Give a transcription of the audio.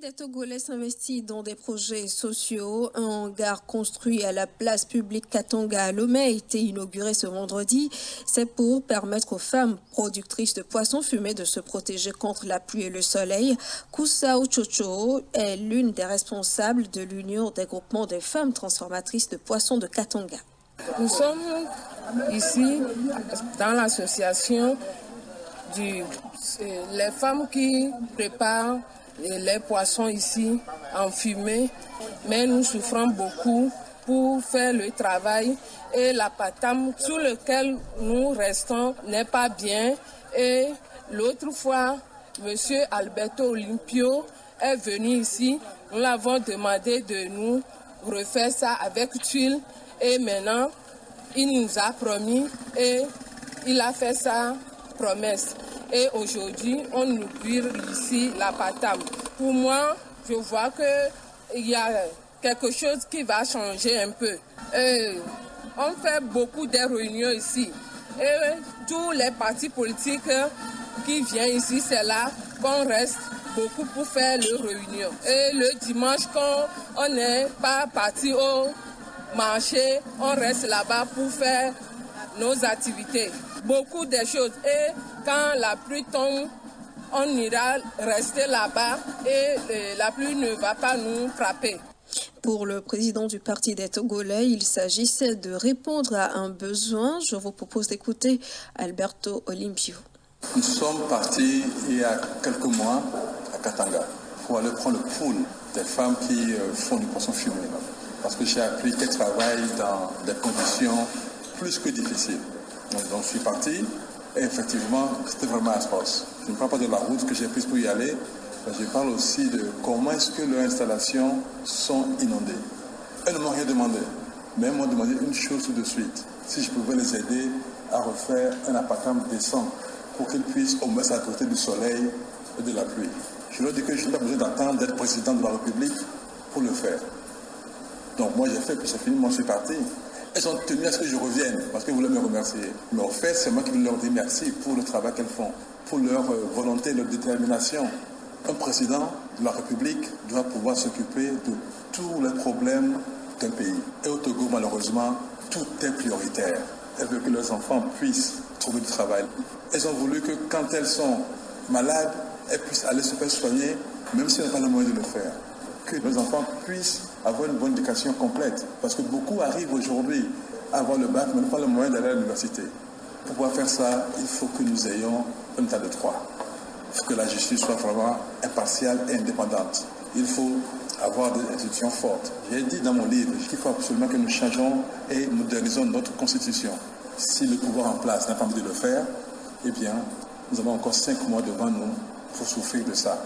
Des Togolais s'investit dans des projets sociaux. Un hangar construit à la place publique Katanga à Lomé a été inauguré ce vendredi. C'est pour permettre aux femmes productrices de poissons fumés de se protéger contre la pluie et le soleil. Koussa Ochocho est l'une des responsables de l'Union des groupements des femmes transformatrices de poissons de Katanga. Nous sommes ici dans l'association les femmes qui préparent les poissons ici en fumée, mais nous souffrons beaucoup pour faire le travail et la patame sous laquelle nous restons n'est pas bien. Et l'autre fois, M. Alberto Olimpio est venu ici, nous l'avons demandé de nous refaire ça avec tuile et maintenant il nous a promis et il a fait sa promesse. Et aujourd'hui, on inaugure ici la patame. Pour moi, je vois qu'il y a quelque chose qui va changer un peu. On fait beaucoup de réunions ici. Et tous les partis politiques qui viennent ici, c'est là qu'on reste beaucoup pour faire les réunions. Et le dimanche, quand on n'est pas parti au marché, on reste là-bas pour faire nos activités. Beaucoup de choses. Et quand la pluie tombe, on ira rester là-bas et la pluie ne va pas nous frapper. Pour le président du Parti des Togolais, il s'agissait de répondre à un besoin. Je vous propose d'écouter Alberto Olimpio. Nous sommes partis il y a quelques mois à Katanga pour aller prendre le pouls des femmes qui font du poisson fumé. Parce que j'ai appris qu'elles travaillent dans des conditions plus que difficiles. Donc je suis parti et effectivement c'était vraiment atroce. Je ne parle pas de la route que j'ai prise pour y aller, mais je parle aussi de comment est-ce que leurs installations sont inondées. Elles ne m'ont rien demandé, mais elles m'ont demandé une chose tout de suite, si je pouvais les aider à refaire un appartement décent pour qu'ils puissent au moins s'apporter du soleil et de la pluie. Je leur ai dit que je n'ai pas besoin d'attendre d'être président de la République pour le faire. Donc moi j'ai fait, puis c'est fini, moi je suis parti. Elles ont tenu à ce que je revienne, parce qu'elles voulaient me remercier. Mais en fait, c'est moi qui leur dis merci pour le travail qu'elles font, pour leur volonté, leur détermination. Un président de la République doit pouvoir s'occuper de tous les problèmes d'un pays. Et au Togo, malheureusement, tout est prioritaire. Elles veulent que leurs enfants puissent trouver du travail. Elles ont voulu que quand elles sont malades, elles puissent aller se faire soigner, même si elles n'ont pas le moyen de le faire. Que nos enfants puissent avoir une bonne éducation complète. Parce que beaucoup arrivent aujourd'hui à avoir le bac, mais n'ont pas le moyen d'aller à l'université. Pour pouvoir faire ça, il faut que nous ayons un état de droit. Il faut que la justice soit vraiment impartiale et indépendante. Il faut avoir des institutions fortes. J'ai dit dans mon livre qu'il faut absolument que nous changeons et modernisons notre constitution. Si le pouvoir en place n'a pas envie de le faire, eh bien, nous avons encore 5 mois devant nous pour souffrir de ça.